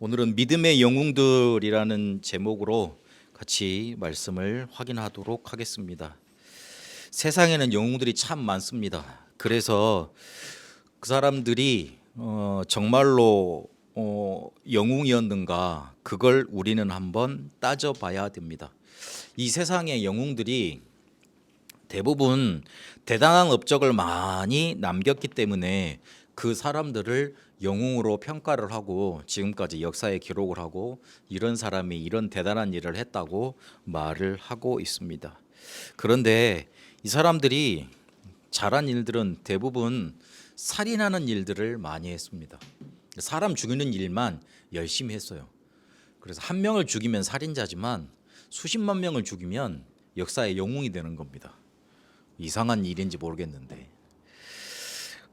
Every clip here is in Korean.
오늘은 믿음의 영웅들이라는 제목으로 같이 말씀을 확인하도록 하겠습니다. 세상에는 영웅들이 참 많습니다. 그래서 그 사람들이 정말로 영웅이었는가 그걸 우리는 한번 따져봐야 됩니다. 이 세상의 영웅들이 대부분 대단한 업적을 많이 남겼기 때문에 그 사람들을 영웅으로 평가를 하고 지금까지 역사에 기록을 하고 이런 사람이 이런 대단한 일을 했다고 말을 하고 있습니다. 그런데 이 사람들이 잘한 일들은 대부분 살인하는 일들을 많이 했습니다. 사람 죽이는 일만 열심히 했어요. 그래서 한 명을 죽이면 살인자지만 수십만 명을 죽이면 역사의 영웅이 되는 겁니다. 이상한 일인지 모르겠는데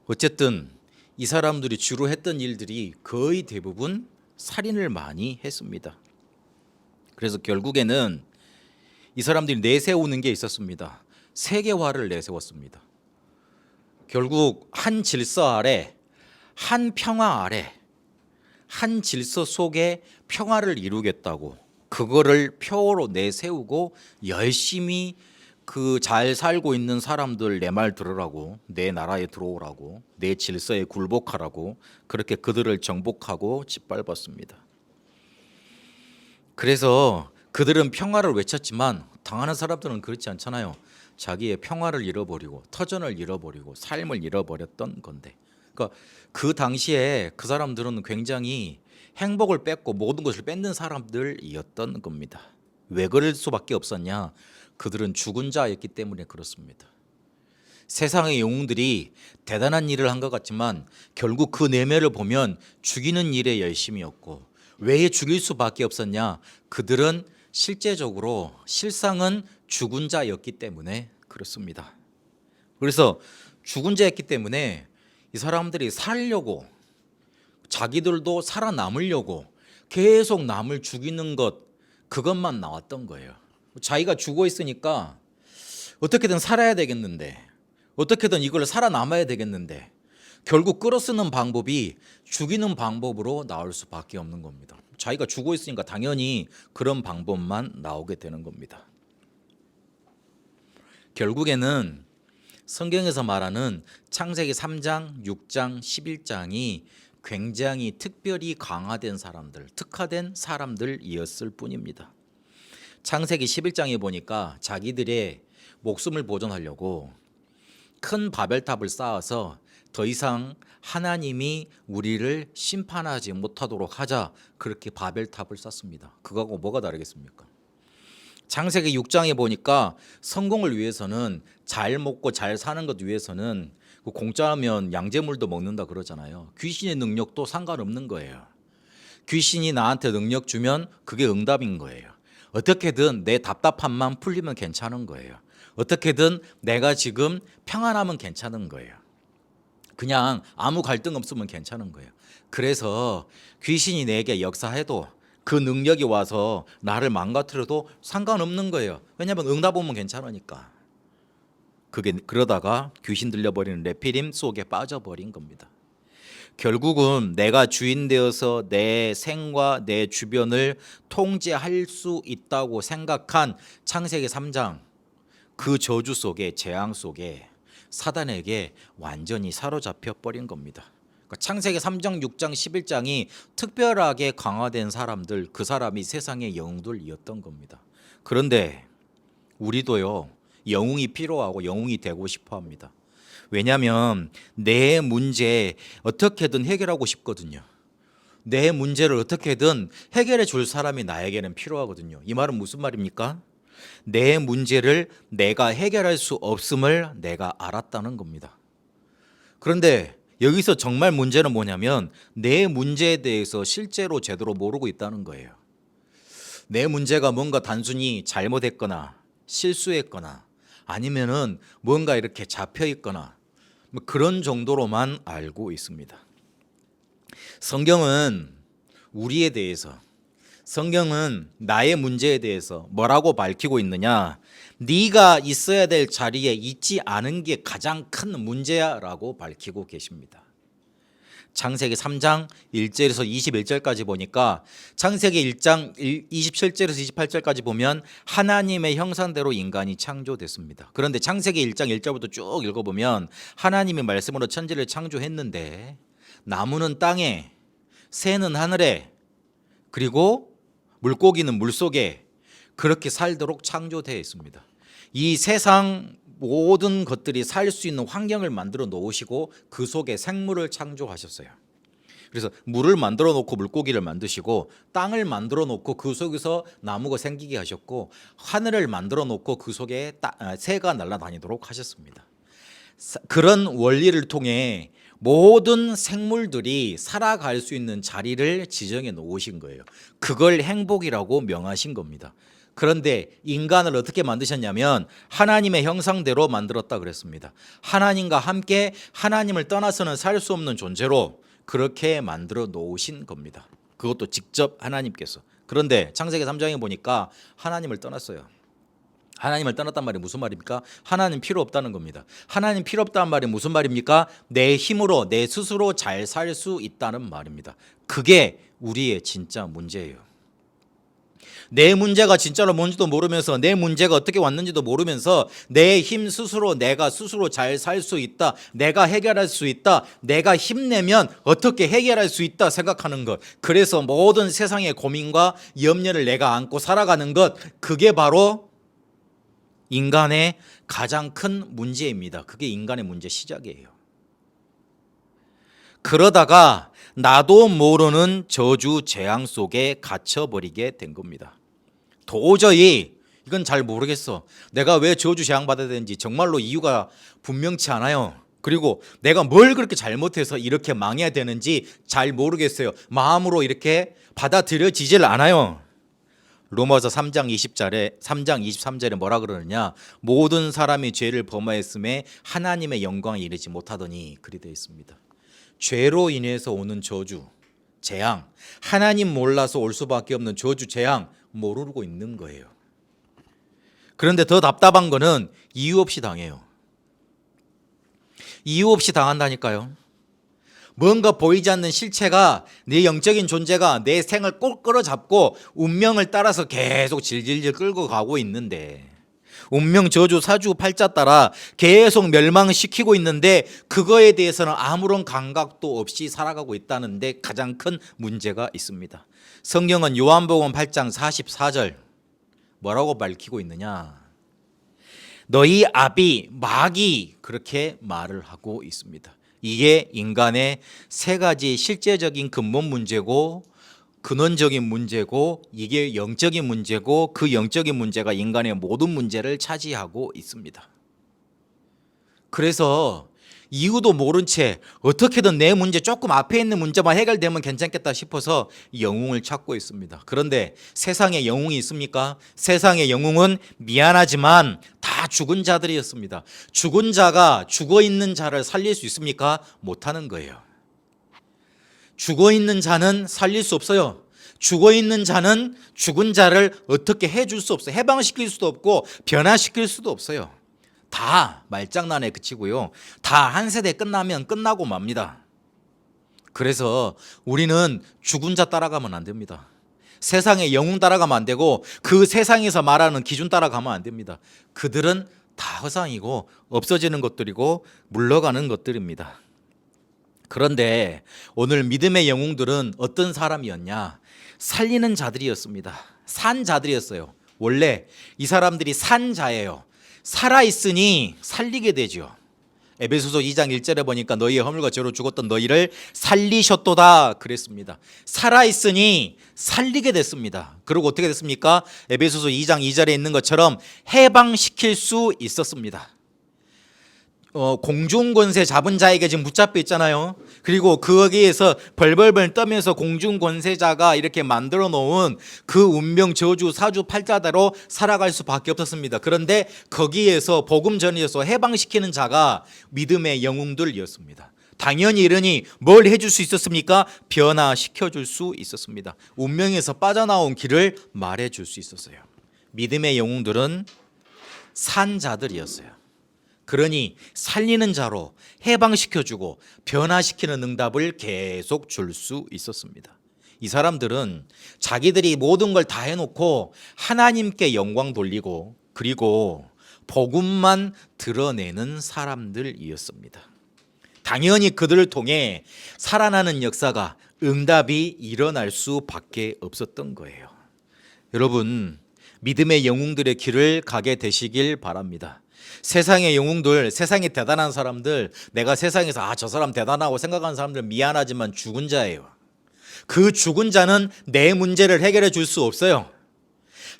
어쨌든 이 사람들이 주로 했던 일들이 거의 대부분 살인을 많이 했습니다. 그래서 결국에는 이 사람들이 내세우는 게 있었습니다. 세계화를 내세웠습니다. 결국 한 질서 아래, 한 평화 아래, 한 질서 속에 평화를 이루겠다고 그거를 표어로 내세우고 열심히 그 잘 살고 있는 사람들 내 말 들으라고, 내 나라에 들어오라고, 내 질서에 굴복하라고 그렇게 그들을 정복하고 짓밟았습니다. 그래서 그들은 평화를 외쳤지만 당하는 사람들은 그렇지 않잖아요. 자기의 평화를 잃어버리고 터전을 잃어버리고 삶을 잃어버렸던 건데, 그러니까 그 당시에 그 사람들은 굉장히 행복을 뺏고 모든 것을 뺏는 사람들이었던 겁니다. 왜 그럴 수밖에 없었냐? 그들은 죽은 자였기 때문에 그렇습니다. 세상의 영웅들이 대단한 일을 한 것 같지만 결국 그 내면을 보면 죽이는 일에 열심이었고, 왜 죽일 수밖에 없었냐? 그들은 실제적으로 실상은 죽은 자였기 때문에 그렇습니다. 그래서 죽은 자였기 때문에 이 사람들이 살려고, 자기들도 살아남으려고 계속 남을 죽이는 것, 그것만 나왔던 거예요. 자기가 죽어 있으니까 어떻게든 살아야 되겠는데, 어떻게든 이걸 살아남아야 되겠는데, 결국 끌어쓰는 방법이 죽이는 방법으로 나올 수밖에 없는 겁니다. 자기가 죽어 있으니까 당연히 그런 방법만 나오게 되는 겁니다. 결국에는 성경에서 말하는 창세기 3장, 6장, 11장이 굉장히 특별히 강화된 사람들, 특화된 사람들이었을 뿐입니다. 창세기 11장에 보니까 자기들의 목숨을 보존하려고 큰 바벨탑을 쌓아서 더 이상 하나님이 우리를 심판하지 못하도록 하자, 그렇게 바벨탑을 쌓습니다. 그거하고 뭐가 다르겠습니까? 창세기 6장에 보니까 성공을 위해서는, 잘 먹고 잘 사는 것 위해서는 공짜면 양재물도 먹는다 그러잖아요. 귀신의 능력도 상관없는 거예요. 귀신이 나한테 능력 주면 그게 응답인 거예요. 어떻게든 내 답답함만 풀리면 괜찮은 거예요. 어떻게든 내가 지금 평안하면 괜찮은 거예요. 그냥 아무 갈등 없으면 괜찮은 거예요. 그래서 귀신이 내게 역사해도 그 능력이 와서 나를 망가뜨려도 상관없는 거예요. 왜냐하면 응답 오면 괜찮으니까. 그러다가 귀신 들려버리는 네피림 속에 빠져버린 겁니다. 결국은 내가 주인 되어서 내 생과 내 주변을 통제할 수 있다고 생각한 창세기 3장, 그 저주 속에, 재앙 속에 사단에게 완전히 사로잡혀 버린 겁니다. 그러니까 창세기 3장, 6장, 11장이 특별하게 강화된 사람들, 그 사람이 세상의 영웅들이었던 겁니다. 그런데 우리도요, 영웅이 필요하고 영웅이 되고 싶어 합니다. 왜냐하면 내 문제 어떻게든 해결하고 싶거든요. 내 문제를 어떻게든 해결해 줄 사람이 나에게는 필요하거든요. 이 말은 무슨 말입니까? 내 문제를 내가 해결할 수 없음을 내가 알았다는 겁니다. 그런데 여기서 정말 문제는 뭐냐면 내 문제에 대해서 실제로 제대로 모르고 있다는 거예요. 내 문제가 뭔가 단순히 잘못했거나 실수했거나 아니면은 뭔가 이렇게 잡혀 있거나 그런 정도로만 알고 있습니다. 성경은 우리에 대해서, 성경은 나의 문제에 대해서 뭐라고 밝히고 있느냐? 네가 있어야 될 자리에 있지 않은 게 가장 큰 문제야라고 밝히고 계십니다. 창세기 3장 1절에서 21절까지 보니까 창세기 1장 27절에서 28절까지 보면 하나님의 형상대로 인간이 창조됐습니다. 그런데 창세기 1장 1절부터 쭉 읽어보면 하나님이 말씀으로 천지를 창조했는데 나무는 땅에, 새는 하늘에, 그리고 물고기는 물속에 그렇게 살도록 창조되어 있습니다. 이 세상 모든 것들이 살 수 있는 환경을 만들어 놓으시고 그 속에 생물을 창조하셨어요. 그래서 물을 만들어 놓고 물고기를 만드시고 땅을 만들어 놓고 그 속에서 나무가 생기게 하셨고 하늘을 만들어 놓고 그 속에 새가 날아다니도록 하셨습니다. 그런 원리를 통해 모든 생물들이 살아갈 수 있는 자리를 지정해 놓으신 거예요. 그걸 행복이라고 명하신 겁니다. 그런데 인간을 어떻게 만드셨냐면 하나님의 형상대로 만들었다 그랬습니다. 하나님과 함께 하나님을 떠나서는 살 수 없는 존재로 그렇게 만들어 놓으신 겁니다. 그것도 직접 하나님께서. 그런데 창세기 3장에 보니까 하나님을 떠났어요. 하나님을 떠났단 말이 무슨 말입니까? 하나님 필요 없다는 겁니다. 하나님 필요 없다는 말이 무슨 말입니까? 내 힘으로 내 스스로 잘 살 수 있다는 말입니다. 그게 우리의 진짜 문제예요. 내 문제가 진짜로 뭔지도 모르면서 내 문제가 어떻게 왔는지도 모르면서 내 힘 스스로 내가 스스로 잘 살 수 있다, 내가 해결할 수 있다, 내가 힘내면 어떻게 해결할 수 있다 생각하는 것, 그래서 모든 세상의 고민과 염려를 내가 안고 살아가는 것, 그게 바로 인간의 가장 큰 문제입니다. 그게 인간의 문제 시작이에요. 그러다가 나도 모르는 저주 재앙 속에 갇혀버리게 된 겁니다. 도저히 이건 잘 모르겠어. 내가 왜 저주 재앙 받아야 되는지 정말로 이유가 분명치 않아요. 그리고 내가 뭘 그렇게 잘못해서 이렇게 망해야 되는지 잘 모르겠어요. 마음으로 이렇게 받아들여지질 않아요. 로마서 3장 23절에 뭐라 그러느냐? 모든 사람이 죄를 범하였음에 하나님의 영광에 이르지 못하더니 그리 되어 있습니다. 죄로 인해서 오는 저주, 재앙, 하나님 몰라서 올 수밖에 없는 저주, 재앙 모르고 있는 거예요. 그런데 더 답답한 거는 이유 없이 당해요. 이유 없이 당한다니까요. 뭔가 보이지 않는 실체가 내 영적인 존재가 내 생을 꼭 끌어잡고 운명을 따라서 계속 질질질 끌고 가고 있는데, 운명 저주 사주 팔자 따라 계속 멸망시키고 있는데 그거에 대해서는 아무런 감각도 없이 살아가고 있다는데 가장 큰 문제가 있습니다. 성경은 요한복음 8장 44절 뭐라고 밝히고 있느냐? 너희 아비 마귀 그렇게 말을 하고 있습니다. 이게 인간의 세 가지 실제적인 근본 문제고 근원적인 문제고, 이게 영적인 문제고, 그 영적인 문제가 인간의 모든 문제를 차지하고 있습니다. 그래서 이유도 모른 채 어떻게든 내 문제, 조금 앞에 있는 문제만 해결되면 괜찮겠다 싶어서 영웅을 찾고 있습니다. 그런데 세상에 영웅이 있습니까? 세상의 영웅은 미안하지만 다 죽은 자들이었습니다. 죽은 자가 죽어 있는 자를 살릴 수 있습니까? 못하는 거예요. 죽어 있는 자는 살릴 수 없어요. 죽어 있는 자는 죽은 자를 어떻게 해줄 수 없어요. 해방시킬 수도 없고 변화시킬 수도 없어요. 다 말장난에 그치고요. 다 한 세대 끝나면 끝나고 맙니다. 그래서 우리는 죽은 자 따라가면 안 됩니다. 세상의 영웅 따라가면 안 되고 그 세상에서 말하는 기준 따라가면 안 됩니다. 그들은 다 허상이고 없어지는 것들이고 물러가는 것들입니다. 그런데 오늘 믿음의 영웅들은 어떤 사람이었냐? 살리는 자들이었습니다. 산 자들이었어요. 원래 이 사람들이 산 자예요. 살아있으니 살리게 되죠. 에베소서 2장 1절에 보니까 너희의 허물과 죄로 죽었던 너희를 살리셨도다 그랬습니다. 살아있으니 살리게 됐습니다. 그리고 어떻게 됐습니까? 에베소서 2장 2절에 있는 것처럼 해방시킬 수 있었습니다. 공중권세 잡은 자에게 지금 붙잡혀 있잖아요. 그리고 거기에서 벌벌벌 떠면서 공중권세자가 이렇게 만들어 놓은 그 운명 저주 사주 팔자대로 살아갈 수밖에 없었습니다. 그런데 거기에서 복음 전이어서 해방시키는 자가 믿음의 영웅들이었습니다. 당연히 이러니 뭘 해줄 수 있었습니까? 변화시켜줄 수 있었습니다. 운명에서 빠져나온 길을 말해줄 수 있었어요. 믿음의 영웅들은 산 자들이었어요. 그러니 살리는 자로 해방시켜주고 변화시키는 응답을 계속 줄 수 있었습니다. 이 사람들은 자기들이 모든 걸 다 해놓고 하나님께 영광 돌리고 그리고 복음만 드러내는 사람들이었습니다. 당연히 그들을 통해 살아나는 역사가 응답이 일어날 수밖에 없었던 거예요. 여러분, 믿음의 영웅들의 길을 가게 되시길 바랍니다. 세상의 영웅들, 세상에 대단한 사람들, 내가 세상에서 저 사람 대단하고 생각하는 사람들 미안하지만 죽은 자예요. 그 죽은 자는 내 문제를 해결해 줄 수 없어요.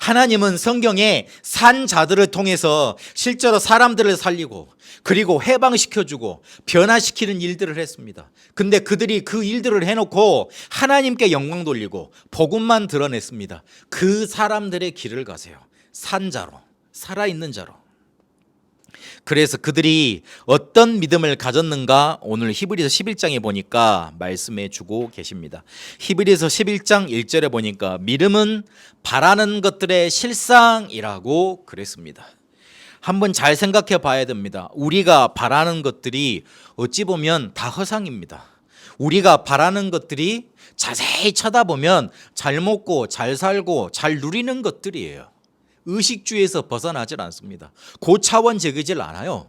하나님은 성경에 산 자들을 통해서 실제로 사람들을 살리고 그리고 해방시켜주고 변화시키는 일들을 했습니다. 근데 그들이 그 일들을 해놓고 하나님께 영광 돌리고 복음만 드러냈습니다. 그 사람들의 길을 가세요. 산 자로, 살아있는 자로. 그래서 그들이 어떤 믿음을 가졌는가 오늘 히브리서 11장에 보니까 말씀해 주고 계십니다. 히브리서 11장 1절에 보니까 믿음은 바라는 것들의 실상이라고 그랬습니다. 한번 잘 생각해 봐야 됩니다. 우리가 바라는 것들이 어찌 보면 다 허상입니다. 우리가 바라는 것들이 자세히 쳐다보면 잘 먹고 잘 살고 잘 누리는 것들이에요. 의식주에서 벗어나질 않습니다. 고차원적이질 않아요.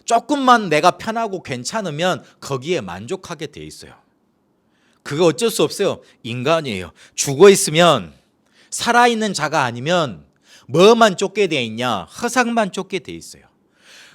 조금만 내가 편하고 괜찮으면 거기에 만족하게 돼 있어요. 그거 어쩔 수 없어요. 인간이에요. 죽어 있으면 살아있는 자가 아니면 뭐만 쫓게 돼 있냐? 허상만 쫓게 돼 있어요.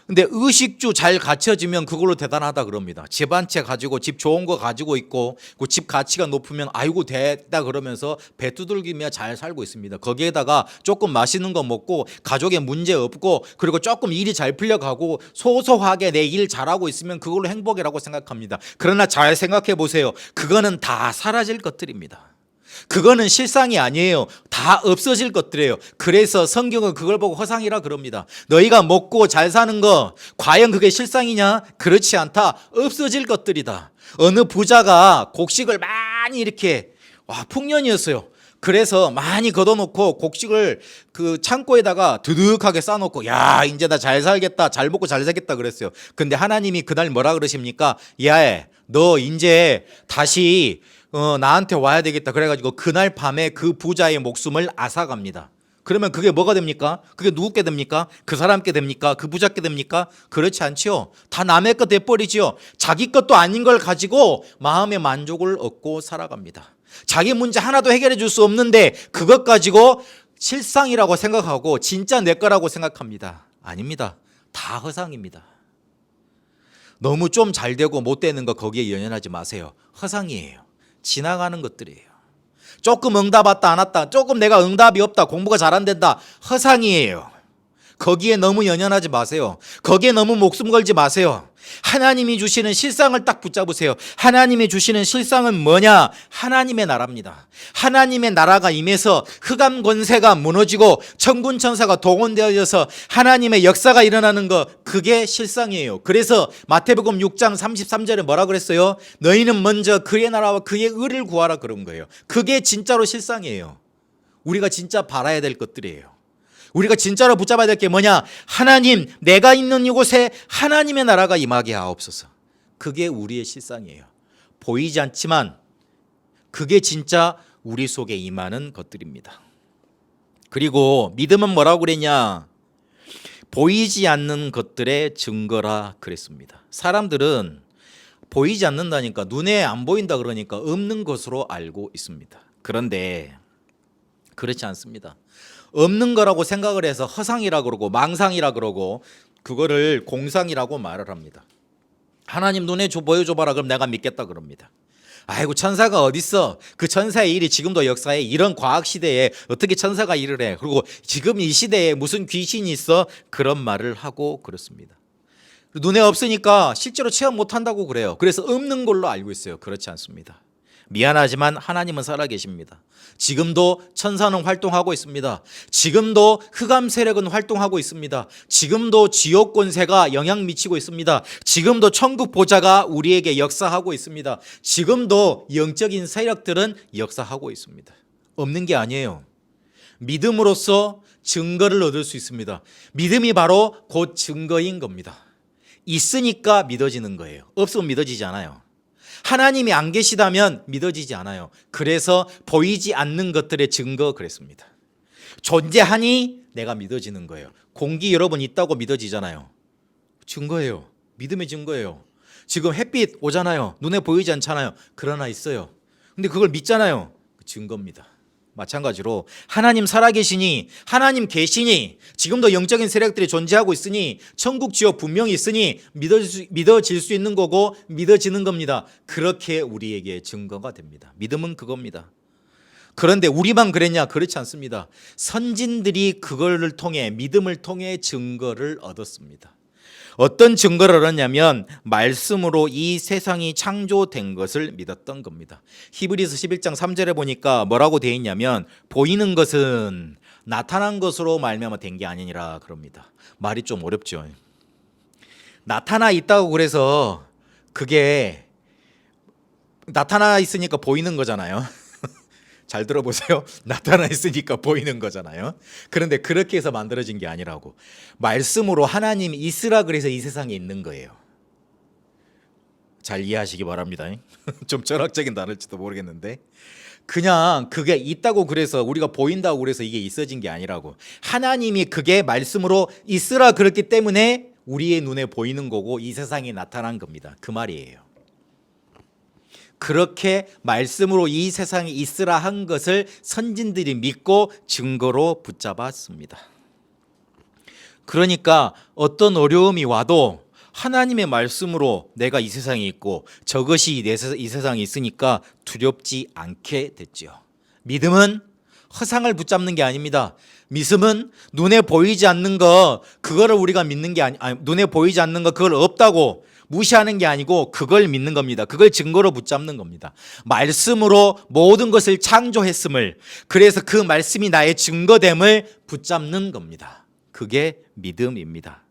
근데 의식주 잘 갖춰지면 그걸로 대단하다 그럽니다. 집 한 채 가지고 집 좋은 거 가지고 있고 그 집 가치가 높으면 아이고 됐다 그러면서 배 두들기며 잘 살고 있습니다. 거기에다가 조금 맛있는 거 먹고 가족에 문제 없고 그리고 조금 일이 잘 풀려가고 소소하게 내 일 잘하고 있으면 그걸로 행복이라고 생각합니다. 그러나 잘 생각해 보세요. 그거는 다 사라질 것들입니다. 그거는 실상이 아니에요. 다 없어질 것들이에요. 그래서 성경은 그걸 보고 허상이라 그럽니다. 너희가 먹고 잘 사는 거 과연 그게 실상이냐? 그렇지 않다. 없어질 것들이다. 어느 부자가 곡식을 많이 이렇게 풍년이었어요. 그래서 많이 걷어놓고 곡식을 그 창고에다가 두둑하게 쌓아놓고 야 이제 나 잘 살겠다 잘 먹고 잘 살겠다 그랬어요. 근데 하나님이 그날 뭐라 그러십니까? 야 너 이제 다시 나한테 와야 되겠다. 그래가지고 그날 밤에 그 부자의 목숨을 앗아갑니다. 그러면 그게 뭐가 됩니까? 그게 누구께 됩니까? 그 사람께 됩니까? 그 부자께 됩니까? 그렇지 않지요. 다 남의 것 돼버리지요. 자기 것도 아닌 걸 가지고 마음의 만족을 얻고 살아갑니다. 자기 문제 하나도 해결해 줄 수 없는데 그것 가지고 실상이라고 생각하고 진짜 내 거라고 생각합니다. 아닙니다. 다 허상입니다. 너무 좀 잘 되고 못 되는 거 거기에 연연하지 마세요. 허상이에요. 지나가는 것들이에요. 조금 응답 왔다 안 왔다, 조금 내가 응답이 없다, 공부가 잘 안 된다, 허상이에요. 거기에 너무 연연하지 마세요. 거기에 너무 목숨 걸지 마세요. 하나님이 주시는 실상을 딱 붙잡으세요. 하나님이 주시는 실상은 뭐냐? 하나님의 나라입니다. 하나님의 나라가 임해서 흑암 권세가 무너지고 천군 천사가 동원되어져서 하나님의 역사가 일어나는 거, 그게 실상이에요. 그래서 마태복음 6장 33절에 뭐라 그랬어요? 너희는 먼저 그의 나라와 그의 의를 구하라 그런 거예요. 그게 진짜로 실상이에요. 우리가 진짜 바라야 될 것들이에요. 우리가 진짜로 붙잡아야 될 게 뭐냐? 하나님, 내가 있는 이곳에 하나님의 나라가 임하게 하옵소서. 그게 우리의 실상이에요. 보이지 않지만 그게 진짜 우리 속에 임하는 것들입니다. 그리고 믿음은 뭐라고 그랬냐? 보이지 않는 것들의 증거라 그랬습니다. 사람들은 보이지 않는다니까, 눈에 안 보인다 그러니까 없는 것으로 알고 있습니다. 그런데 그렇지 않습니다. 없는 거라고 생각을 해서 허상이라 그러고 망상이라 그러고 그거를 공상이라고 말을 합니다. 하나님 눈에 보여줘봐라 그럼 내가 믿겠다 그럽니다. 아이고 천사가 어딨어? 그 천사의 일이 지금도 역사에, 이런 과학 시대에 어떻게 천사가 일을 해? 그리고 지금 이 시대에 무슨 귀신이 있어? 그런 말을 하고 그렇습니다. 눈에 없으니까 실제로 체험 못한다고 그래요. 그래서 없는 걸로 알고 있어요. 그렇지 않습니다. 미안하지만 하나님은 살아계십니다. 지금도 천사는 활동하고 있습니다. 지금도 흑암 세력은 활동하고 있습니다. 지금도 지옥 권세가 영향 미치고 있습니다. 지금도 천국 보좌가 우리에게 역사하고 있습니다. 지금도 영적인 세력들은 역사하고 있습니다. 없는 게 아니에요. 믿음으로써 증거를 얻을 수 있습니다. 믿음이 바로 곧 증거인 겁니다. 있으니까 믿어지는 거예요. 없으면 믿어지지 않아요. 하나님이 안 계시다면 믿어지지 않아요. 그래서 보이지 않는 것들의 증거 그랬습니다. 존재하니 내가 믿어지는 거예요. 공기 여러분 있다고 믿어지잖아요. 증거예요. 믿음의 증거예요. 지금 햇빛 오잖아요. 눈에 보이지 않잖아요. 그러나 있어요. 근데 그걸 믿잖아요. 증거입니다. 마찬가지로 하나님 살아계시니, 하나님 계시니, 지금도 영적인 세력들이 존재하고 있으니, 천국 지옥 분명히 있으니 믿어질 수 있는 거고 믿어지는 겁니다. 그렇게 우리에게 증거가 됩니다. 믿음은 그겁니다. 그런데 우리만 그랬냐? 그렇지 않습니다. 선진들이 그거를 통해, 믿음을 통해 증거를 얻었습니다. 어떤 증거를 얻었냐면 말씀으로 이 세상이 창조된 것을 믿었던 겁니다. 히브리서 11장 3절에 보니까 뭐라고 되어 있냐면 보이는 것은 나타난 것으로 말미암아 된 게 아니니라 그럽니다. 말이 좀 어렵죠. 나타나 있다고 그래서 그게 나타나 있으니까 보이는 거잖아요. 잘 들어보세요. 나타나 있으니까 보이는 거잖아요. 그런데 그렇게 해서 만들어진 게 아니라고. 말씀으로 하나님이 있으라 그래서 이 세상에 있는 거예요. 잘 이해하시기 바랍니다. 좀 철학적인 단어일지도 모르겠는데 그냥 그게 있다고 그래서 우리가 보인다고 그래서 이게 있어진 게 아니라고. 하나님이 그게 말씀으로 있으라 그랬기 때문에 우리의 눈에 보이는 거고 이 세상에 나타난 겁니다. 그 말이에요. 그렇게 말씀으로 이 세상에 있으라 한 것을 선진들이 믿고 증거로 붙잡았습니다. 그러니까 어떤 어려움이 와도 하나님의 말씀으로 내가 이 세상에 있고 저것이 이 세상에 있으니까 두렵지 않게 됐죠. 믿음은 허상을 붙잡는 게 아닙니다. 믿음은 눈에 보이지 않는 거 그거를 우리가 믿는 게 눈에 보이지 않는 거 그걸 없다고 무시하는 게 아니고 그걸 믿는 겁니다. 그걸 증거로 붙잡는 겁니다. 말씀으로 모든 것을 창조했음을, 그래서 그 말씀이 나의 증거됨을 붙잡는 겁니다. 그게 믿음입니다.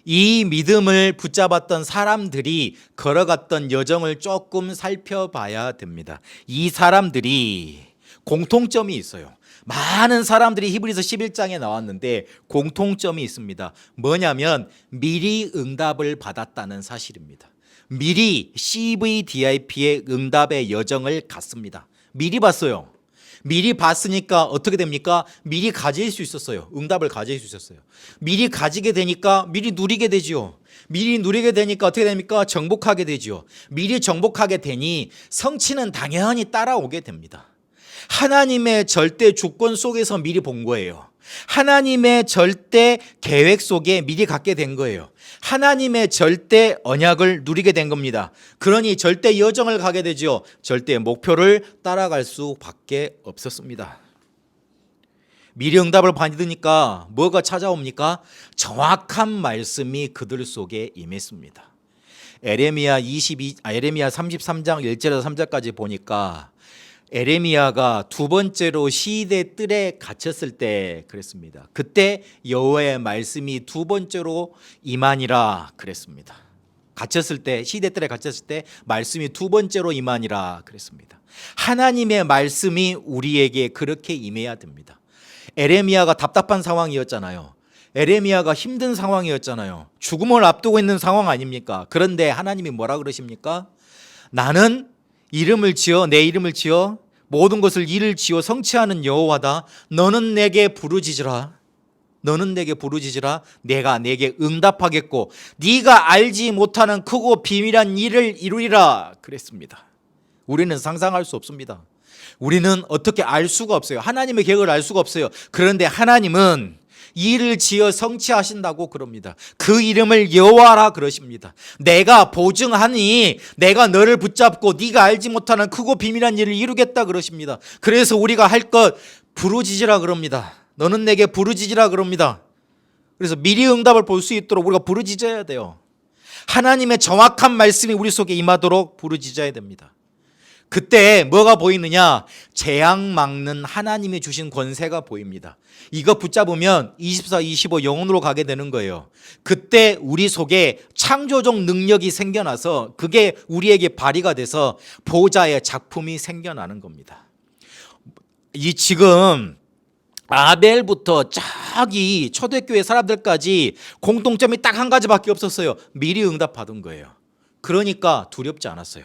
이 믿음을 붙잡았던 사람들이 걸어갔던 여정을 조금 살펴봐야 됩니다. 이 사람들이 공통점이 있어요. 많은 사람들이 히브리서 11장에 나왔는데 공통점이 있습니다. 뭐냐면 미리 응답을 받았다는 사실입니다. 미리 CVDIP의 응답의 여정을 갔습니다. 미리 봤어요. 미리 봤으니까 어떻게 됩니까? 미리 가질 수 있었어요. 응답을 가질 수 있었어요. 미리 가지게 되니까 미리 누리게 되지요. 미리 누리게 되니까 어떻게 됩니까? 정복하게 되지요. 미리 정복하게 되니 성취는 당연히 따라오게 됩니다. 하나님의 절대 주권 속에서 미리 본 거예요. 하나님의 절대 계획 속에 미리 갖게 된 거예요. 하나님의 절대 언약을 누리게 된 겁니다. 그러니 절대 여정을 가게 되죠. 절대 목표를 따라갈 수밖에 없었습니다. 미리 응답을 받으니까 뭐가 찾아옵니까? 정확한 말씀이 그들 속에 임했습니다. 에레미야 33장 1절에서 3절까지 보니까 에레미야가 두 번째로 시대 뜰에 갇혔을 때 그랬습니다. 그때 여호와의 말씀이 두 번째로 임하니라 그랬습니다. 갇혔을 때, 시대 뜰에 갇혔을 때 말씀이 두 번째로 임하니라 그랬습니다. 하나님의 말씀이 우리에게 그렇게 임해야 됩니다. 에레미야가 답답한 상황이었잖아요. 에레미야가 힘든 상황이었잖아요. 죽음을 앞두고 있는 상황 아닙니까? 그런데 하나님이 뭐라 그러십니까? 나는 이름을 지어, 내 이름을 지어 모든 것을 일을 지어 성취하는 여호와다. 너는 내게 부르짖으라. 너는 내게 부르짖으라. 내가 내게 응답하겠고 네가 알지 못하는 크고 비밀한 일을 이루리라 그랬습니다. 우리는 상상할 수 없습니다. 우리는 어떻게 알 수가 없어요. 하나님의 계획을 알 수가 없어요. 그런데 하나님은 일을 지어 성취하신다고 그럽니다. 그 이름을 여호와라 그러십니다. 내가 보증하니 내가 너를 붙잡고 네가 알지 못하는 크고 비밀한 일을 이루겠다 그러십니다. 그래서 우리가 할 것 부르짖으라 그럽니다. 너는 내게 부르짖으라 그럽니다. 그래서 미리 응답을 볼 수 있도록 우리가 부르짖어야 돼요. 하나님의 정확한 말씀이 우리 속에 임하도록 부르짖어야 됩니다. 그때 뭐가 보이느냐? 재앙 막는 하나님이 주신 권세가 보입니다. 이거 붙잡으면 24, 25 영혼으로 가게 되는 거예요. 그때 우리 속에 창조적 능력이 생겨나서 그게 우리에게 발휘가 돼서 보좌의 작품이 생겨나는 겁니다. 이 지금 아벨부터 저기 초대교회 사람들까지 공통점이 딱 한 가지밖에 없었어요. 미리 응답받은 거예요. 그러니까 두렵지 않았어요.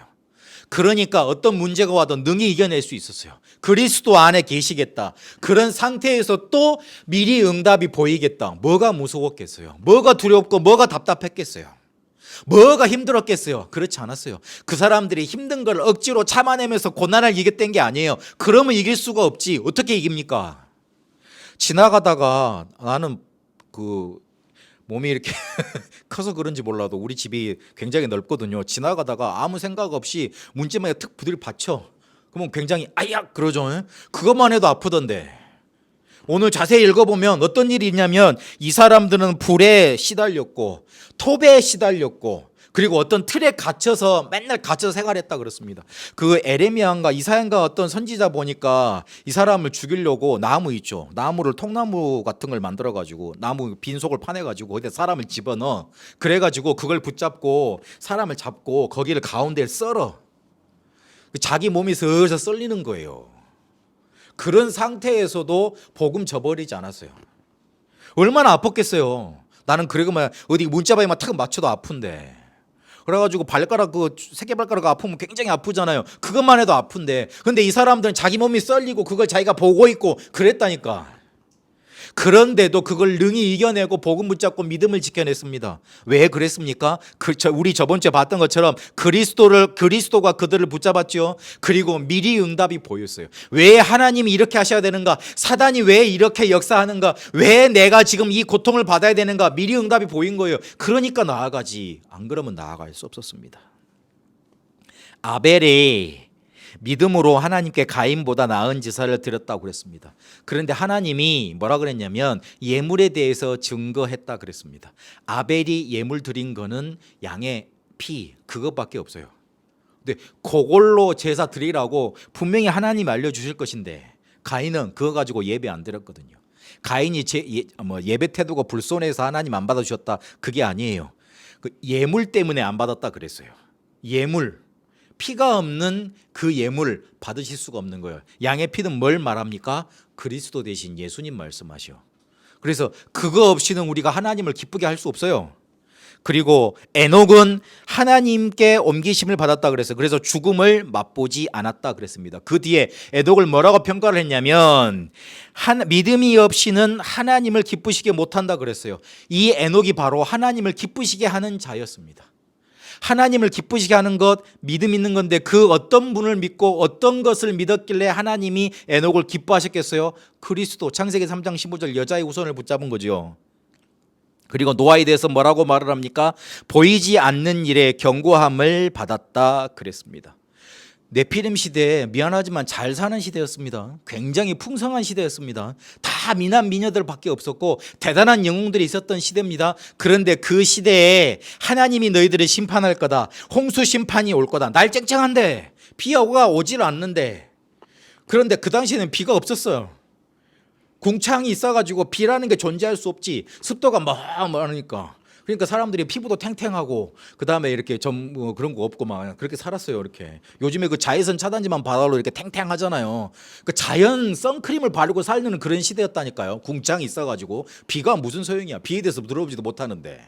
그러니까 어떤 문제가 와도 능히 이겨낼 수 있었어요. 그리스도 안에 계시겠다. 그런 상태에서 또 미리 응답이 보이겠다. 뭐가 무서웠겠어요? 뭐가 두렵고 뭐가 답답했겠어요? 뭐가 힘들었겠어요? 그렇지 않았어요. 그 사람들이 힘든 걸 억지로 참아내면서 고난을 이겼던 게 아니에요. 그러면 이길 수가 없지. 어떻게 이깁니까? 지나가다가 나는 그 몸이 이렇게 커서 그런지 몰라도 우리 집이 굉장히 넓거든요. 지나가다가 아무 생각 없이 문지방에 툭 부들 받쳐. 그러면 굉장히 아야 그러죠. 그것만 해도 아프던데. 오늘 자세히 읽어보면 어떤 일이 있냐면 이 사람들은 불에 시달렸고 톱에 시달렸고 그리고 어떤 틀에 갇혀서 맨날 갇혀서 생활했다 그렇습니다. 그 에레미야인가 이사야인가 어떤 선지자 보니까 이 사람을 죽이려고 나무 있죠. 나무를 통나무 같은 걸 만들어 가지고 나무 빈속을 파내 가지고 거기에 사람을 집어넣어. 그래 가지고 그걸 붙잡고 사람을 잡고 거기를 가운데를 썰어. 자기 몸이 슬슬 썰리는 거예요. 그런 상태에서도 복음 저버리지 않았어요. 얼마나 아팠겠어요. 나는 그러고만 어디 문자방에만 탁 맞춰도 아픈데. 그래가지고 발가락 그 새끼발가락 아프면 굉장히 아프잖아요. 그것만 해도 아픈데. 근데 이 사람들은 자기 몸이 썰리고 그걸 자기가 보고 있고 그랬다니까. 그런데도 그걸 능히 이겨내고 복음 붙잡고 믿음을 지켜냈습니다. 왜 그랬습니까? 우리 저번 주에 봤던 것처럼 그리스도가 그들을 붙잡았죠. 그리고 미리 응답이 보였어요. 왜 하나님이 이렇게 하셔야 되는가? 사단이 왜 이렇게 역사하는가? 왜 내가 지금 이 고통을 받아야 되는가? 미리 응답이 보인 거예요. 그러니까 나아가지. 안 그러면 나아갈 수 없었습니다. 아벨이 믿음으로 하나님께 가인보다 나은 제사를 드렸다고 그랬습니다. 그런데 하나님이 뭐라 그랬냐면 예물에 대해서 증거했다 그랬습니다. 아벨이 예물 드린 거는 양의 피 그것밖에 없어요. 근데 그걸로 제사 드리라고 분명히 하나님이 알려주실 것인데 가인은 그거 가지고 예배 안 드렸거든요. 가인이 예배 태도가 불손해서 하나님 안 받아주셨다 그게 아니에요. 그 예물 때문에 안 받았다 그랬어요. 예물 피가 없는 그 예물 받으실 수가 없는 거예요. 양의 피는 뭘 말합니까? 그리스도 대신 예수님 말씀하셔. 그래서 그거 없이는 우리가 하나님을 기쁘게 할 수 없어요. 그리고 에녹은 하나님께 옮기심을 받았다 그랬어요. 그래서 죽음을 맛보지 않았다 그랬습니다. 그 뒤에 에녹을 뭐라고 평가를 했냐면 믿음이 없이는 하나님을 기쁘시게 못한다 그랬어요. 이 에녹이 바로 하나님을 기쁘시게 하는 자였습니다. 하나님을 기쁘시게 하는 것 믿음 있는 건데 그 어떤 분을 믿고 어떤 것을 믿었길래 하나님이 에녹을 기뻐하셨겠어요? 그리스도. 창세기 3장 15절 여자의 후손을 붙잡은 거죠. 그리고 노아에 대해서 뭐라고 말을 합니까? 보이지 않는 일에 경고함을 받았다 그랬습니다. 네피림 시대에 미안하지만 잘 사는 시대였습니다. 굉장히 풍성한 시대였습니다. 다 미남 미녀들밖에 없었고 대단한 영웅들이 있었던 시대입니다. 그런데 그 시대에 하나님이 너희들을 심판할 거다. 홍수 심판이 올 거다. 날 쨍쨍한데 비가 오질 않는데. 그런데 그 당시에는 비가 없었어요. 궁창이 있어가지고 비라는 게 존재할 수 없지. 습도가 막 많으니까. 그러니까 사람들이 피부도 탱탱하고 그 다음에 이렇게 그런 거 없고 막 그렇게 살았어요. 이렇게 요즘에 그 자외선 차단제만 바르고 이렇게 탱탱하잖아요. 그 자연 선크림을 바르고 살는 그런 시대였다니까요. 궁창이 있어가지고 비가 무슨 소용이야? 비에 대해서 들어보지도 못하는데.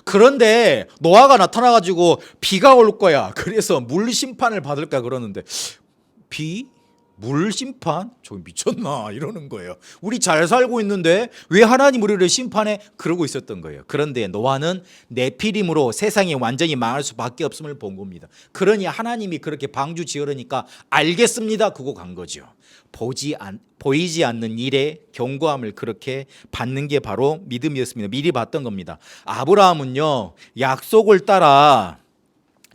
그런데 노아가 나타나가지고 비가 올 거야. 그래서 물 심판을 받을까 그러는데 비? 물 심판? 저 미쳤나 이러는 거예요. 우리 잘 살고 있는데 왜 하나님 우리를 심판해? 그러고 있었던 거예요. 그런데 노아는 네피림으로 세상이 완전히 망할 수밖에 없음을 본 겁니다. 그러니 하나님이 그렇게 방주 지으려니까 알겠습니다. 그거 간 거죠. 보이지 않는 일에 경고함을 그렇게 받는 게 바로 믿음이었습니다. 미리 봤던 겁니다. 아브라함은요 약속을 따라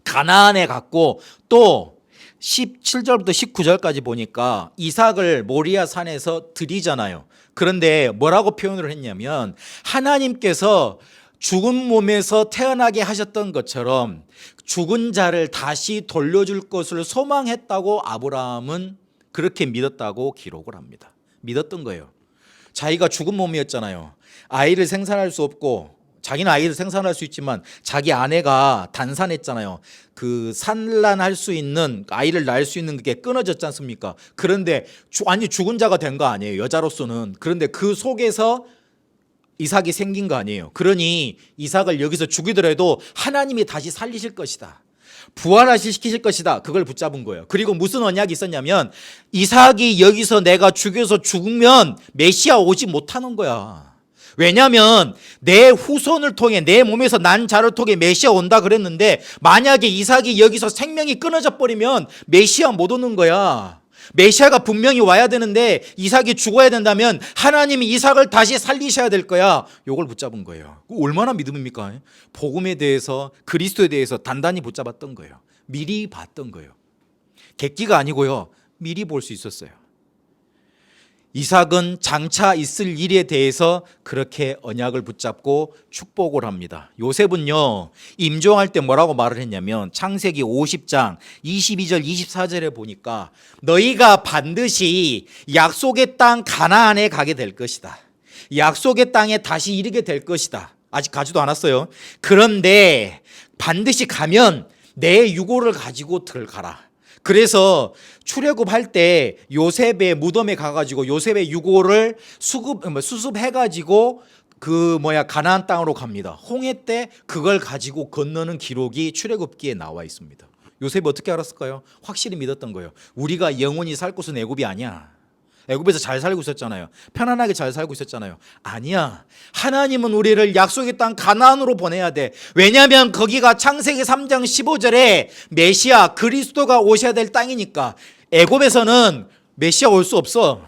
가나안에 갔고 또 17절부터 19절까지 보니까 이삭을 모리아 산에서 드리잖아요. 그런데 뭐라고 표현을 했냐면 하나님께서 죽은 몸에서 태어나게 하셨던 것처럼 죽은 자를 다시 돌려줄 것을 소망했다고 아브라함은 그렇게 믿었다고 기록을 합니다. 믿었던 거예요. 자기가 죽은 몸이었잖아요. 아이를 생산할 수 없고 자기는 아이를 생산할 수 있지만 자기 아내가 단산했잖아요. 그 산란할 수 있는 아이를 낳을 수 있는 그게 끊어졌지 않습니까? 그런데 아니 죽은 자가 된 거 아니에요. 여자로서는. 그런데 그 속에서 이삭이 생긴 거 아니에요. 그러니 이삭을 여기서 죽이더라도 하나님이 다시 살리실 것이다. 부활시키실 것이다. 그걸 붙잡은 거예요. 그리고 무슨 언약이 있었냐면 이삭이 여기서 내가 죽여서 죽으면 메시아 오지 못하는 거야. 왜냐하면 내 후손을 통해 내 몸에서 난 자를 통해 메시아 온다 그랬는데 만약에 이삭이 여기서 생명이 끊어져 버리면 메시아 못 오는 거야. 메시아가 분명히 와야 되는데 이삭이 죽어야 된다면 하나님이 이삭을 다시 살리셔야 될 거야. 이걸 붙잡은 거예요. 얼마나 믿음입니까? 복음에 대해서 그리스도에 대해서 단단히 붙잡았던 거예요. 미리 봤던 거예요. 객기가 아니고요. 미리 볼 수 있었어요. 이삭은 장차 있을 일에 대해서 그렇게 언약을 붙잡고 축복을 합니다. 요셉은요, 임종할 때 뭐라고 말을 했냐면 창세기 50장 22절 24절에 보니까 너희가 반드시 약속의 땅 가나안에 가게 될 것이다. 약속의 땅에 다시 이르게 될 것이다. 아직 가지도 않았어요. 그런데 반드시 가면 내 유고를 가지고 들어가라. 그래서 출애굽할 때 요셉의 무덤에 가가지고 요셉의 유고를 수습해가지고 가나안 땅으로 갑니다. 홍해 때 그걸 가지고 건너는 기록이 출애굽기에 나와 있습니다. 요셉이 어떻게 알았을까요? 확실히 믿었던 거예요. 우리가 영원히 살 곳은 애굽이 아니야. 애굽에서 잘 살고 있었잖아요. 편안하게 잘 살고 있었잖아요. 아니야. 하나님은 우리를 약속의 땅 가나안으로 보내야 돼. 왜냐하면 거기가 창세기 3장 15절에 메시아 그리스도가 오셔야 될 땅이니까. 애굽에서는 메시아 올 수 없어.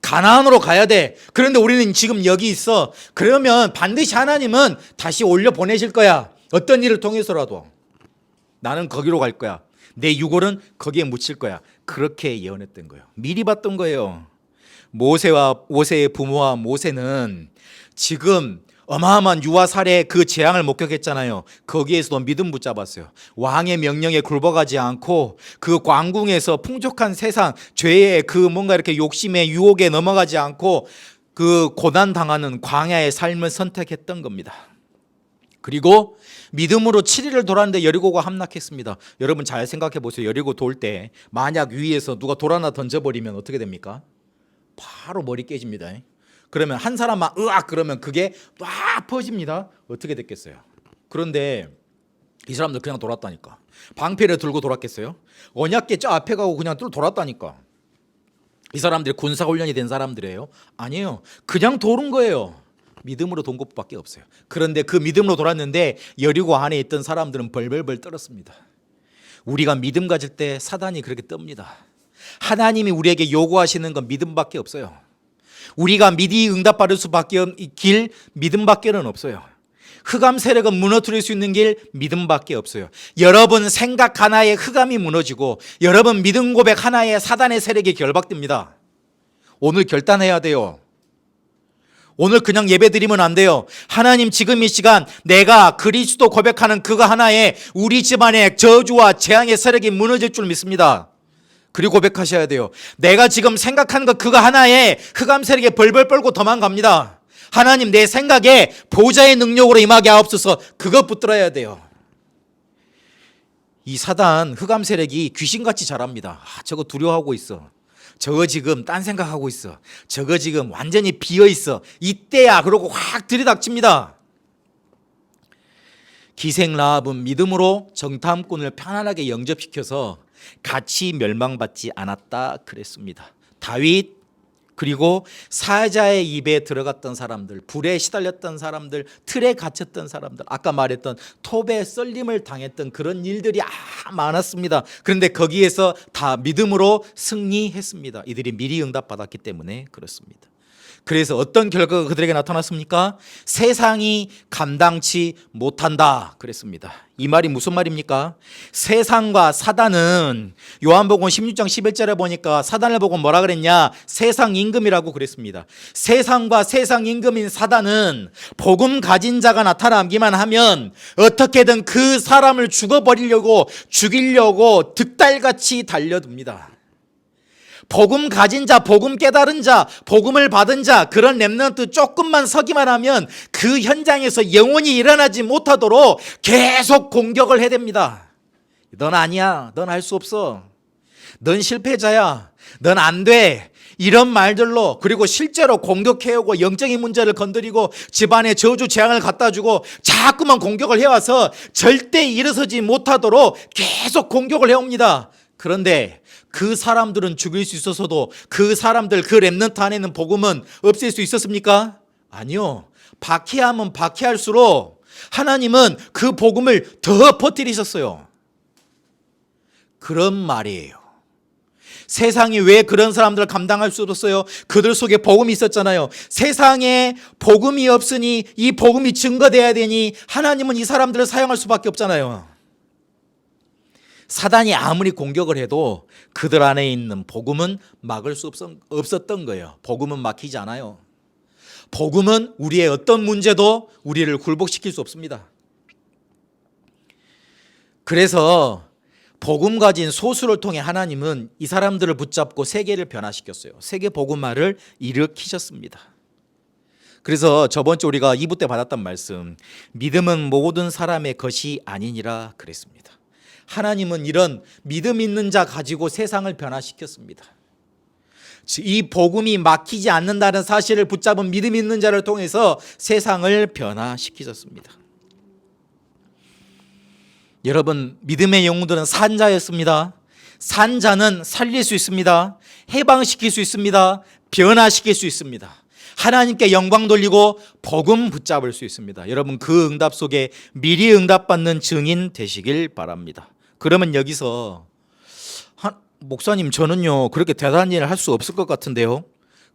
가나안으로 가야 돼. 그런데 우리는 지금 여기 있어. 그러면 반드시 하나님은 다시 올려 보내실 거야. 어떤 일을 통해서라도. 나는 거기로 갈 거야. 내 유골은 거기에 묻힐 거야. 그렇게 예언했던 거예요. 미리 봤던 거예요. 모세의 부모와 모세는 지금 어마어마한 유아 살해 그 재앙을 목격했잖아요. 거기에서도 믿음 붙잡았어요. 왕의 명령에 굴복하지 않고 그 광궁에서 풍족한 세상, 죄의 그 뭔가 이렇게 욕심의 유혹에 넘어가지 않고 그 고난 당하는 광야의 삶을 선택했던 겁니다. 그리고 믿음으로 7일을 돌았는데 여리고가 함락했습니다. 여러분 잘 생각해 보세요. 여리고 돌 때 만약 위에서 누가 돌 하나 던져버리면 어떻게 됩니까? 바로 머리 깨집니다. 그러면 한 사람만 으악 그러면 그게 막 퍼집니다. 어떻게 됐겠어요? 그런데 이 사람들 그냥 돌았다니까. 방패를 들고 돌았겠어요? 언약궤 저 앞에 가고 그냥 돌았다니까. 이 사람들이 군사훈련이 된 사람들이에요? 아니에요. 그냥 도는 거예요. 믿음으로 돈 것밖에 없어요. 그런데 그 믿음으로 돌았는데 여리고 안에 있던 사람들은 벌벌벌 떨었습니다. 우리가 믿음 가질 때 사단이 그렇게 뜹니다. 하나님이 우리에게 요구하시는 건 믿음밖에 없어요. 우리가 미리 응답받을 수밖에 길 믿음밖에는 없어요. 흑암 세력은 무너뜨릴 수 있는 길 믿음밖에 없어요. 여러분 생각 하나에 흑암이 무너지고 여러분 믿음 고백 하나에 사단의 세력이 결박됩니다. 오늘 결단해야 돼요. 오늘 그냥 예배 드리면 안 돼요. 하나님 지금 이 시간 내가 그리스도 고백하는 그거 하나에 우리 집안의 저주와 재앙의 세력이 무너질 줄 믿습니다. 그리고 고백하셔야 돼요. 내가 지금 생각하는 거 그거 하나에 흑암 세력에 벌벌 떨고 도망갑니다. 하나님 내 생각에 보좌의 능력으로 임하게 하옵소서. 그거 붙들어야 돼요. 이 사단 흑암 세력이 귀신같이 자랍니다. 저거 두려워하고 있어. 저거 지금 딴 생각하고 있어. 저거 지금 완전히 비어있어. 이때야 그러고 확 들이닥칩니다. 기생 라합은 믿음으로 정탐꾼을 편안하게 영접시켜서 같이 멸망받지 않았다 그랬습니다. 다윗 그리고 사자의 입에 들어갔던 사람들, 불에 시달렸던 사람들, 틀에 갇혔던 사람들, 아까 말했던 톱에 썰림을 당했던 그런 일들이 많았습니다. 그런데 거기에서 다 믿음으로 승리했습니다. 이들이 미리 응답받았기 때문에 그렇습니다. 그래서 어떤 결과가 그들에게 나타났습니까? 세상이 감당치 못한다 그랬습니다. 이 말이 무슨 말입니까? 세상과 사단은 요한복음 16장 11절에 보니까 사단을 보고 뭐라 그랬냐? 세상 임금이라고 그랬습니다. 세상과 세상 임금인 사단은 복음 가진 자가 나타나기만 하면 어떻게든 그 사람을 죽이려고 득달같이 달려듭니다. 복음 가진 자, 복음 깨달은 자, 복음을 받은 자, 그런 렘넌트 조금만 서기만 하면 그 현장에서 영원히 일어나지 못하도록 계속 공격을 해댑니다. 넌 아니야. 넌 할 수 없어. 넌 실패자야. 넌 안 돼. 이런 말들로, 그리고 실제로 공격해오고 영적인 문제를 건드리고 집안에 저주 재앙을 갖다 주고 자꾸만 공격을 해와서 절대 일어서지 못하도록 계속 공격을 해옵니다. 그런데 그 사람들은 죽일 수 있어서도 그 사람들, 그 렘넌트 안에는 복음은 없앨 수 있었습니까? 아니요. 박해하면 박해할수록 하나님은 그 복음을 더 퍼뜨리셨어요. 그런 말이에요. 세상이 왜 그런 사람들을 감당할 수 없었어요? 그들 속에 복음이 있었잖아요. 세상에 복음이 없으니 이 복음이 증거돼야 되니 하나님은 이 사람들을 사용할 수밖에 없잖아요. 사단이 아무리 공격을 해도 그들 안에 있는 복음은 막을 수 없었던 거예요. 복음은 막히지 않아요. 복음은 우리의 어떤 문제도 우리를 굴복시킬 수 없습니다. 그래서 복음 가진 소수를 통해 하나님은 이 사람들을 붙잡고 세계를 변화시켰어요. 세계 복음화를 일으키셨습니다. 그래서 저번 주 우리가 2부 때 받았던 말씀, 믿음은 모든 사람의 것이 아니니라 그랬습니다. 하나님은 이런 믿음 있는 자 가지고 세상을 변화시켰습니다. 이 복음이 막히지 않는다는 사실을 붙잡은 믿음 있는 자를 통해서 세상을 변화시키셨습니다. 여러분, 믿음의 영웅들은 산자였습니다. 산자는 살릴 수 있습니다. 해방시킬 수 있습니다. 변화시킬 수 있습니다. 하나님께 영광 돌리고 복음 붙잡을 수 있습니다. 여러분, 그 응답 속에 미리 응답받는 증인 되시길 바랍니다. 그러면 여기서 목사님, 저는요 그렇게 대단한 일을 할 수 없을 것 같은데요,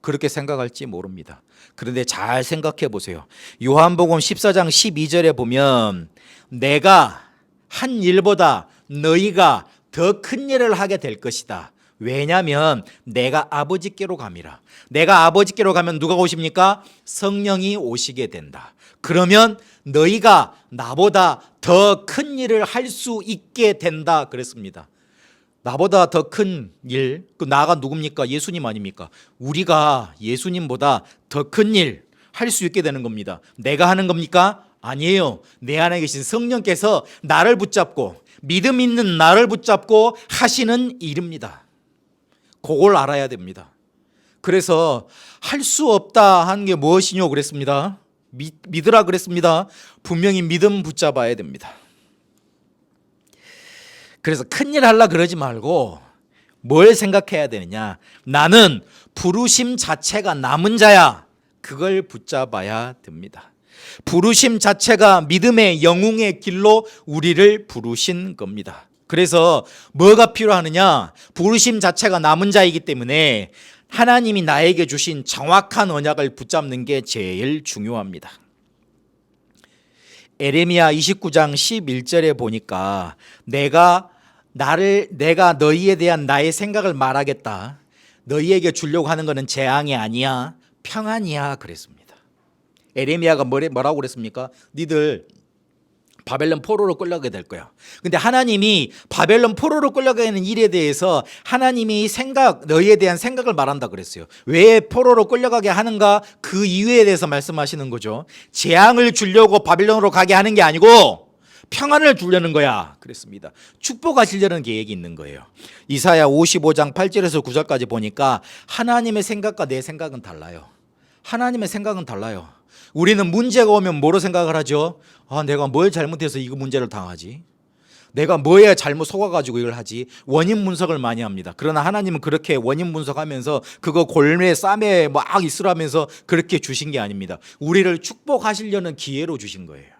그렇게 생각할지 모릅니다. 그런데 잘 생각해 보세요. 요한복음 14장 12절에 보면 내가 한 일보다 너희가 더 큰 일을 하게 될 것이다. 왜냐하면 내가 아버지께로 감이라. 내가 아버지께로 가면 누가 오십니까? 성령이 오시게 된다. 그러면 너희가 나보다 더 큰 일을 할 수 있게 된다 그랬습니다. 나보다 더 큰 일, 그 나가 누굽니까? 예수님 아닙니까? 우리가 예수님보다 더 큰 일 할 수 있게 되는 겁니다. 내가 하는 겁니까? 아니에요. 내 안에 계신 성령께서 나를 붙잡고, 믿음 있는 나를 붙잡고 하시는 일입니다. 그걸 알아야 됩니다. 그래서 할 수 없다 하는 게 무엇이뇨 그랬습니다. 믿으라 그랬습니다. 분명히 믿음 붙잡아야 됩니다. 그래서 큰일 하려 그러지 말고 뭘 생각해야 되느냐, 나는 부르심 자체가 남은 자야. 그걸 붙잡아야 됩니다. 부르심 자체가 믿음의 영웅의 길로 우리를 부르신 겁니다. 그래서 뭐가 필요하느냐, 부르심 자체가 남은 자이기 때문에 하나님이 나에게 주신 정확한 언약을 붙잡는 게 제일 중요합니다. 에레미야 29장 11절에 보니까 내가 너희에 대한 나의 생각을 말하겠다. 너희에게 주려고 하는 것은 재앙이 아니야, 평안이야 그랬습니다. 에레미야가 뭐라고 그랬습니까? 니들 바벨론 포로로 끌려가게 될 거야. 근데 하나님이 바벨론 포로로 끌려가는 일에 대해서 하나님이 너희에 대한 생각을 말한다 그랬어요. 왜 포로로 끌려가게 하는가? 그 이유에 대해서 말씀하시는 거죠. 재앙을 주려고 바벨론으로 가게 하는 게 아니고 평안을 주려는 거야 그랬습니다. 축복하시려는 계획이 있는 거예요. 이사야 55장 8절에서 9절까지 보니까 하나님의 생각과 내 생각은 달라요. 하나님의 생각은 달라요. 우리는 문제가 오면 뭐로 생각을 하죠? 내가 뭘 잘못해서 이 문제를 당하지? 내가 뭐에 잘못 속아가지고 이걸 하지? 원인 분석을 많이 합니다. 그러나 하나님은 그렇게 원인 분석하면서 그거 골매 쌈에 막 있으라면서 그렇게 주신 게 아닙니다. 우리를 축복하시려는 기회로 주신 거예요.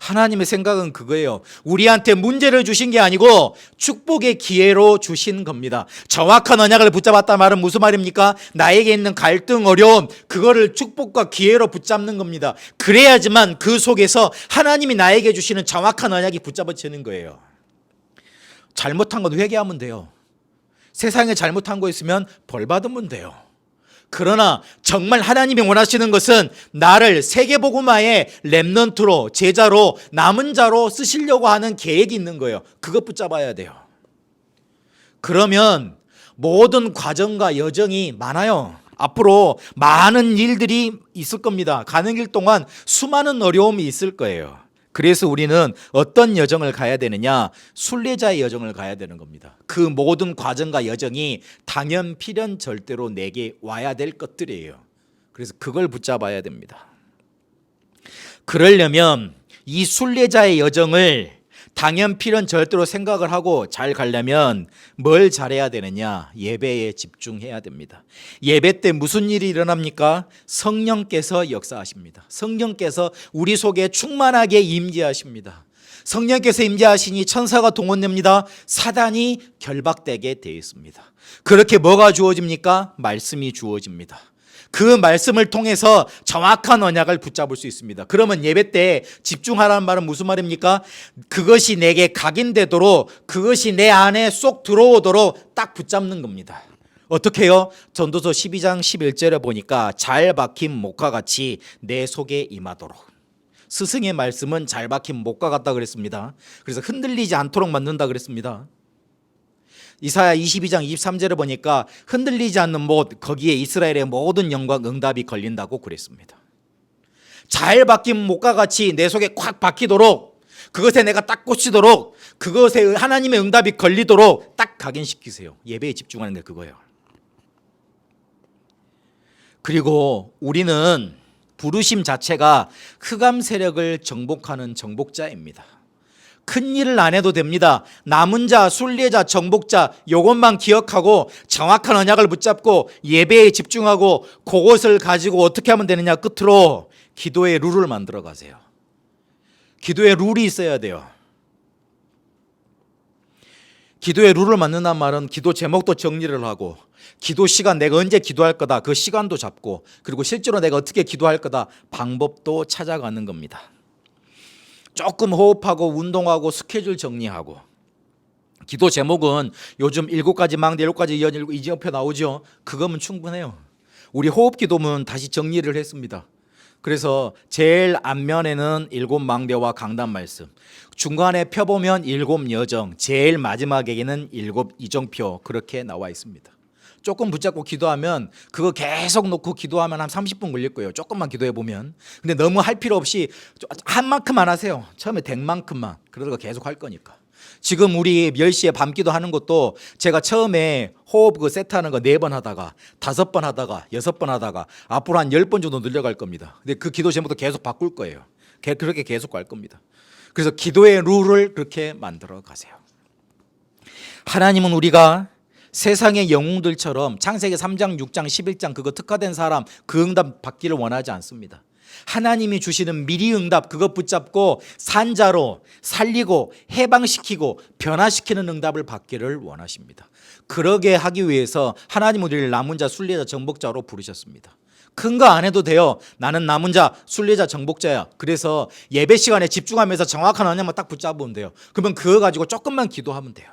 하나님의 생각은 그거예요. 우리한테 문제를 주신 게 아니고 축복의 기회로 주신 겁니다. 정확한 언약을 붙잡았다 말은 무슨 말입니까? 나에게 있는 갈등, 어려움, 그거를 축복과 기회로 붙잡는 겁니다. 그래야지만 그 속에서 하나님이 나에게 주시는 정확한 언약이 붙잡아지는 거예요. 잘못한 건 회개하면 돼요. 세상에 잘못한 거 있으면 벌 받으면 돼요. 그러나 정말 하나님이 원하시는 것은 나를 세계복음화의 렘넌트로, 제자로, 남은 자로 쓰시려고 하는 계획이 있는 거예요. 그것 붙잡아야 돼요. 그러면 모든 과정과 여정이 많아요. 앞으로 많은 일들이 있을 겁니다. 가는 길 동안 수많은 어려움이 있을 거예요. 그래서 우리는 어떤 여정을 가야 되느냐? 순례자의 여정을 가야 되는 겁니다. 그 모든 과정과 여정이 당연 필연 절대로 내게 와야 될 것들이에요. 그래서 그걸 붙잡아야 됩니다. 그러려면 이 순례자의 여정을 당연 필연 절대로 생각을 하고 잘 가려면 뭘 잘해야 되느냐? 예배에 집중해야 됩니다. 예배 때 무슨 일이 일어납니까? 성령께서 역사하십니다. 성령께서 우리 속에 충만하게 임재하십니다. 성령께서 임재하시니 천사가 동원됩니다. 사단이 결박되게 되어 있습니다. 그렇게 뭐가 주어집니까? 말씀이 주어집니다. 그 말씀을 통해서 정확한 언약을 붙잡을 수 있습니다. 그러면 예배 때 집중하라는 말은 무슨 말입니까? 그것이 내게 각인되도록, 그것이 내 안에 쏙 들어오도록 딱 붙잡는 겁니다. 어떻게 해요? 전도서 12장 11절에 보니까 잘 박힌 목과 같이 내 속에 임하도록. 스승의 말씀은 잘 박힌 목과 같다 그랬습니다. 그래서 흔들리지 않도록 만든다 그랬습니다. 이사야 22장 23절에 보니까 흔들리지 않는 못, 거기에 이스라엘의 모든 영광 응답이 걸린다고 그랬습니다. 잘 박힌 목과 같이 내 속에 꽉 박히도록, 그것에 내가 딱 꽂히도록, 그것에 하나님의 응답이 걸리도록 딱 각인시키세요. 예배에 집중하는 게 그거예요. 그리고 우리는 부르심 자체가 흑암 세력을 정복하는 정복자입니다. 큰 일을 안 해도 됩니다. 남은 자, 순례자, 정복자 이것만 기억하고 정확한 언약을 붙잡고 예배에 집중하고 그것을 가지고 어떻게 하면 되느냐? 끝으로 기도의 룰을 만들어 가세요. 기도의 룰이 있어야 돼요. 기도의 룰을 만든다는 말은 기도 제목도 정리를 하고, 기도 시간 내가 언제 기도할 거다 그 시간도 잡고, 그리고 실제로 내가 어떻게 기도할 거다 방법도 찾아가는 겁니다. 조금 호흡하고 운동하고 스케줄 정리하고, 기도 제목은 요즘 7가지 망대 7가지 이정표 나오죠. 그거면 충분해요. 우리 호흡 기도문 다시 정리를 했습니다. 그래서 제일 앞면에는 7망대와 강단 말씀, 중간에 펴보면 7여정, 제일 마지막에는 7 이정표 그렇게 나와 있습니다. 조금 붙잡고 기도하면 그거 계속 놓고 기도하면 한 30분 걸릴 거예요. 조금만 기도해 보면. 근데 너무 할 필요 없이 한 만큼만 하세요. 처음에 된 만큼만. 그러다가 계속 할 거니까. 지금 우리 10시에 밤기도 하는 것도 제가 처음에 호흡 그 세트하는 거 4번 하다가 5번 하다가 6번 하다가 앞으로 한 10번 정도 늘려갈 겁니다. 근데 그 기도 제목도 계속 바꿀 거예요. 그렇게 계속 갈 겁니다. 그래서 기도의 룰을 그렇게 만들어 가세요. 하나님은 우리가 세상의 영웅들처럼 창세기 3장, 6장, 11장 그거 특화된 사람 그 응답 받기를 원하지 않습니다. 하나님이 주시는 미리 응답 그것 붙잡고 산자로 살리고 해방시키고 변화시키는 응답을 받기를 원하십니다. 그러게 하기 위해서 하나님은 우리를 남은 자, 순례자, 정복자로 부르셨습니다. 큰 거 안 해도 돼요. 나는 남은 자, 순례자, 정복자야. 그래서 예배 시간에 집중하면서 정확한 언약만 딱 붙잡으면 돼요. 그러면 그거 가지고 조금만 기도하면 돼요.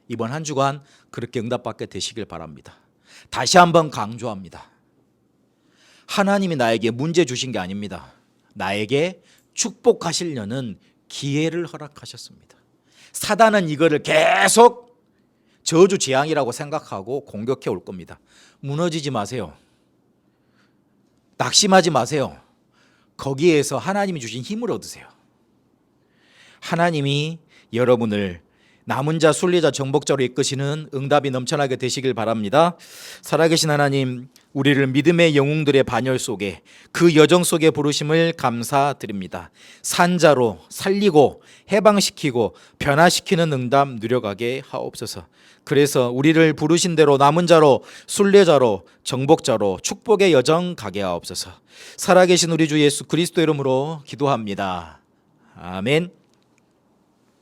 이번 한 주간 그렇게 응답받게 되시길 바랍니다. 다시 한번 강조합니다. 하나님이 나에게 문제 주신 게 아닙니다. 나에게 축복하시려는 기회를 허락하셨습니다. 사단은 이거를 계속 저주 재앙이라고 생각하고 공격해 올 겁니다. 무너지지 마세요. 낙심하지 마세요. 거기에서 하나님이 주신 힘을 얻으세요. 하나님이 여러분을 남은 자, 순례자, 정복자로 이끄시는 응답이 넘쳐나게 되시길 바랍니다. 살아계신 하나님, 우리를 믿음의 영웅들의 반열 속에 그 여정 속에 부르심을 감사드립니다. 산자로 살리고 해방시키고 변화시키는 응답 누려가게 하옵소서. 그래서 우리를 부르신 대로 남은 자로 순례자로 정복자로 축복의 여정 가게 하옵소서. 살아계신 우리 주 예수 그리스도 이름으로 기도합니다. 아멘.